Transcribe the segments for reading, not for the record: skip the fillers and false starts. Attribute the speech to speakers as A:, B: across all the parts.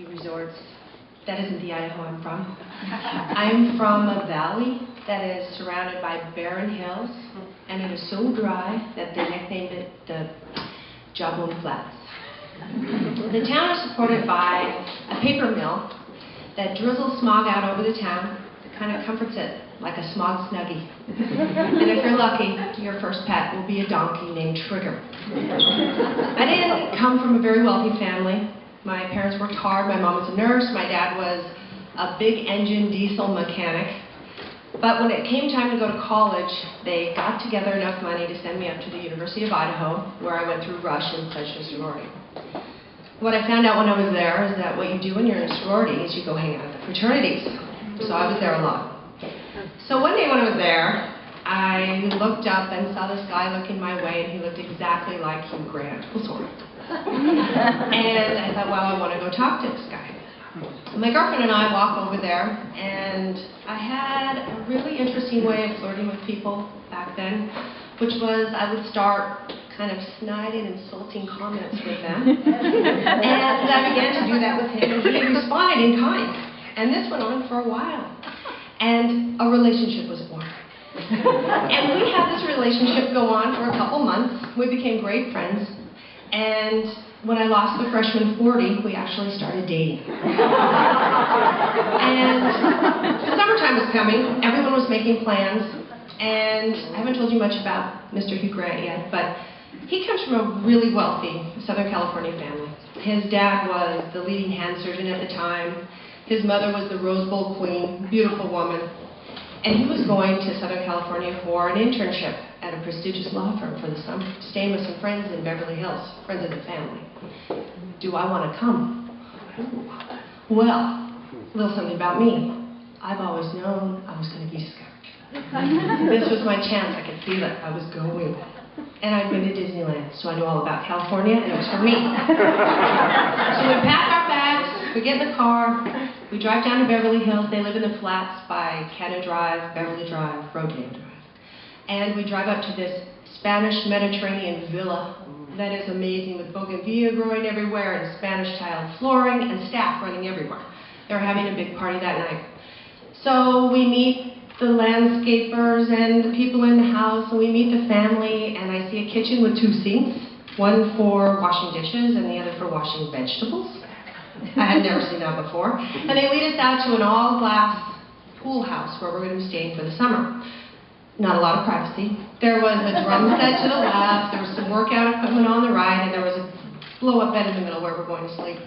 A: ski resorts. That isn't the Idaho I'm from. I'm from a valley that is surrounded by barren hills, and it is so dry that they nicknamed it the Jawbone Flats. The town is supported by a paper mill that drizzles smog out over the town. It kind of comforts it like a smog snuggie. And if you're lucky, your first pet will be a donkey named Trigger. I didn't come from a very wealthy family. My parents worked hard. My mom was a nurse. My dad was a big engine diesel mechanic. But when it came time to go to college, they got together enough money to send me up to the University of Idaho, where I went through Rush and pledged a sorority. What I found out when I was there is that what you do when you're in a sorority is you go hang out at the fraternities. So I was there a lot. So one day when I was there, I looked up and saw this guy looking my way, and he looked exactly like Hugh Grant. Well, sort of. And I thought, well, I want to go talk to this guy. My girlfriend and I walk over there, and I had a really interesting way of flirting with people back then, which was I would start kind of snide and insulting comments with them. And I began to do that with him, and he responded in kind. And this went on for a while. And a relationship was born. And we had this relationship go on for a couple months. We became great friends. And when I lost the freshman 40, we actually started dating. And summertime was coming. Everyone was making plans. And I haven't told you much about Mr. Hugh Grant yet, but he comes from a really wealthy Southern California family. His dad was the leading hand surgeon at the time. His mother was the Rose Bowl queen, beautiful woman. And he was going to Southern California for an internship at a prestigious law firm for the summer, staying with some friends in Beverly Hills, friends of the family. Do I want to come? Well, a little something about me. I've always known I was going to be scared. This was my chance. I could feel it. I was going. And I'd been to Disneyland, so I knew all about California, and it was for me. So we pack our bags, we get in the car, we drive down to Beverly Hills. They live in the flats by Canada Drive, Beverly Drive, Rodeo Drive. And we drive up to this Spanish Mediterranean villa that is amazing, with bougainvillea growing everywhere and Spanish tile flooring and staff running everywhere. They were having a big party that night. So we meet the landscapers and the people in the house, and we meet the family, and I see a kitchen with 2 sinks, one for washing dishes and the other for washing vegetables. I had never seen that before. And they lead us out to an all-glass pool house where we're going to be staying for the summer. Not a lot of privacy. There was a drum set to the left, there was some workout equipment on the right, and there was a blow-up bed in the middle where we're going to sleep.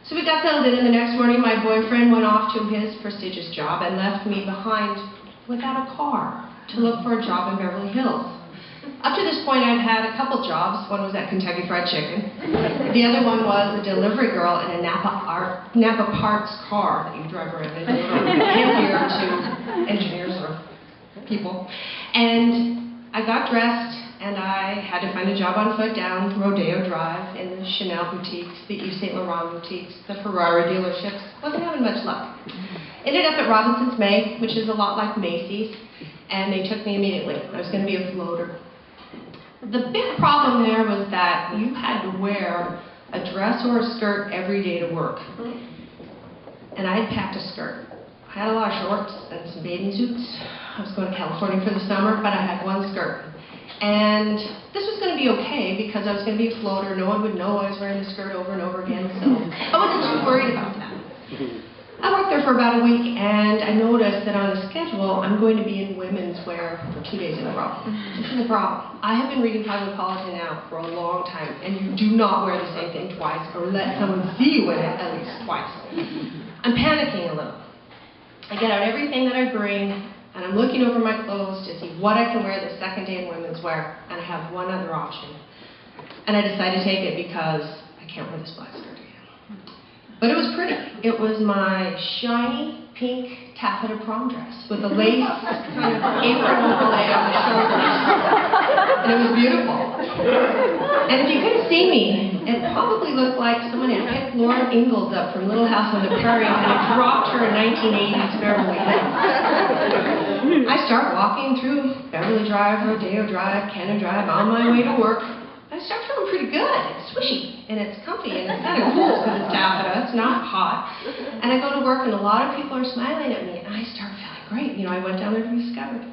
A: So we got settled in, and the next morning my boyfriend went off to his prestigious job and left me behind without a car to look for a job in Beverly Hills. Up to this point I'd had a couple jobs. One was at Kentucky Fried Chicken. The other one was a delivery girl in a Napa Parts car that you drive around and deliver gear to engineers or people. And I got dressed, and I had to find a job on foot down Rodeo Drive in the Chanel boutiques, the Yves Saint Laurent boutiques, the Ferrari dealerships. Wasn't having much luck. Ended up at Robinson's May, which is a lot like Macy's, and they took me immediately. I was going to be a floater. The big problem there was that you had to wear a dress or a skirt every day to work. And I had packed a skirt. I had a lot of shorts and some bathing suits. I was going to California for the summer, but I had one skirt. And this was going to be okay because I was going to be a floater. No one would know I was wearing the skirt over and over again, so I wasn't too worried about that. I worked there for about a week, and I noticed that on the schedule, I'm going to be in women's wear for 2 days in a row. This is the problem. I have been reading Cosmopolitan now for a long time, and you do not wear the same thing twice or let someone see you in it at least twice. I'm panicking a little. I get out everything that I bring, and I'm looking over my clothes to see what I can wear the second day in women's wear, and I have one other option. And I decide to take it because I can't wear this black skirt again. But it was pretty. It was my shiny pink taffeta prom dress with a lace kind of apron overlay on the shoulders. And it was beautiful. And if you couldn't see me, it probably looked like someone had picked Lauren Ingalls up from Little House on the Prairie and had dropped her in 1980s Beverly Hills. I start walking through Beverly Drive, Rodeo Drive, Canada Drive, on my way to work. I start feeling pretty good. It's swishy, and it's comfy, and it's kind of cool because it's taffeta. It's not hot. And I go to work, and a lot of people are smiling at me, and I start feeling great. You know, I went down there to be discovered.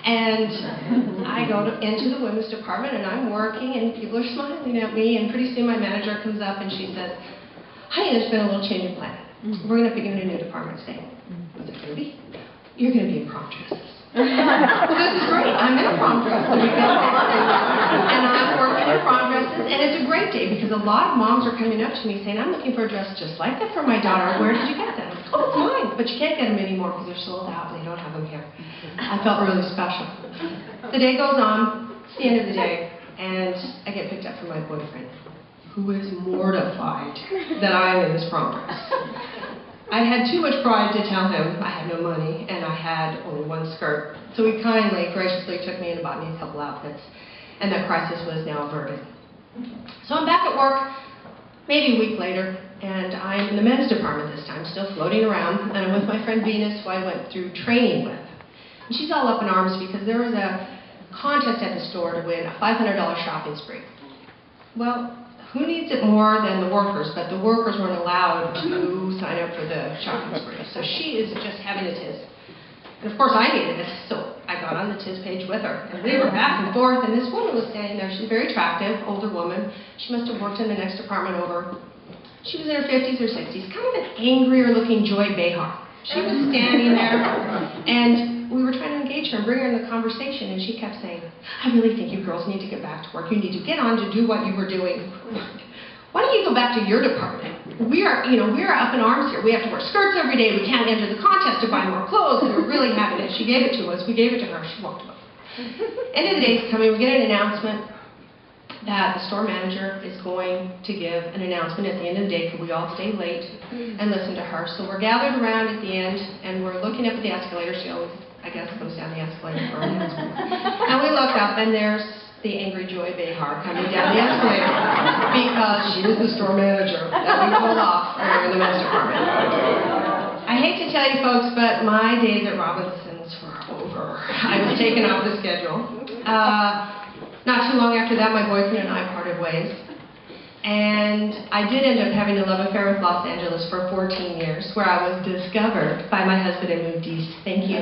A: And I go into the women's department, and I'm working, and people are smiling at me, and pretty soon my manager comes up, and she says, "Honey, there's been a little change in plan. We're going to begin a new department today." What's it going to be? You're going to be in prom dresses. Well, this is great. I'm in a prom dress the weekend. And I'm working in prom dresses, and it's a great day because a lot of moms are coming up to me saying, "I'm looking for a dress just like that for my daughter. Where did you get that?" "Oh, it's mine." But you can't get them anymore because they're sold out and they don't have them here. I felt really special. The day goes on, it's the end of the day, and I get picked up from my boyfriend, who is mortified that I'm in this prom dress. I had too much pride to tell him I had no money and I had only one skirt. So he kindly, graciously took me and bought me a couple outfits, and that crisis was now averted. So I'm back at work, maybe a week later, and I'm in the men's department this time, still floating around, and I'm with my friend Venus, who I went through training with. And she's all up in arms because there was a contest at the store to win a $500 shopping spree. Well, who needs it more than the workers? But the workers weren't allowed to sign up for the shopping spree. So she is just having a tiz. And of course I needed it, so I got on the tiz page with her. And we were back and forth, and this woman was standing there. She's very attractive, older woman. She must have worked in the next department over. She was in her 50s or 60s, kind of an angrier looking Joy Behar. She was standing there, and we were trying to engage her and bring her in the conversation, and she kept saying, "I really think you girls need to get back to work. You need to get on to do what you were doing. Why don't you go back to your department? We are up in arms here. We have to wear skirts every day. We can't enter the contest to buy more clothes." And we were really having it. She gave it to us. We gave it to her. She walked away. End of the day is coming. We get an announcement that the store manager is going to give an announcement at the end of the day because we all stay late and listen to her. So we're gathered around at the end, and we're looking up at the escalator. She always, I guess, goes down the escalator for an announcement. And we look up, and there's the angry Joy Behar coming down the escalator because she was the store manager that we pulled off when we were in the men's department. I hate to tell you folks, but my days at Robinson's were over. I was taken off the schedule. Not too long after that, my boyfriend and I parted ways. And I did end up having a love affair with Los Angeles for 14 years, where I was discovered by my husband and moved east. Thank you.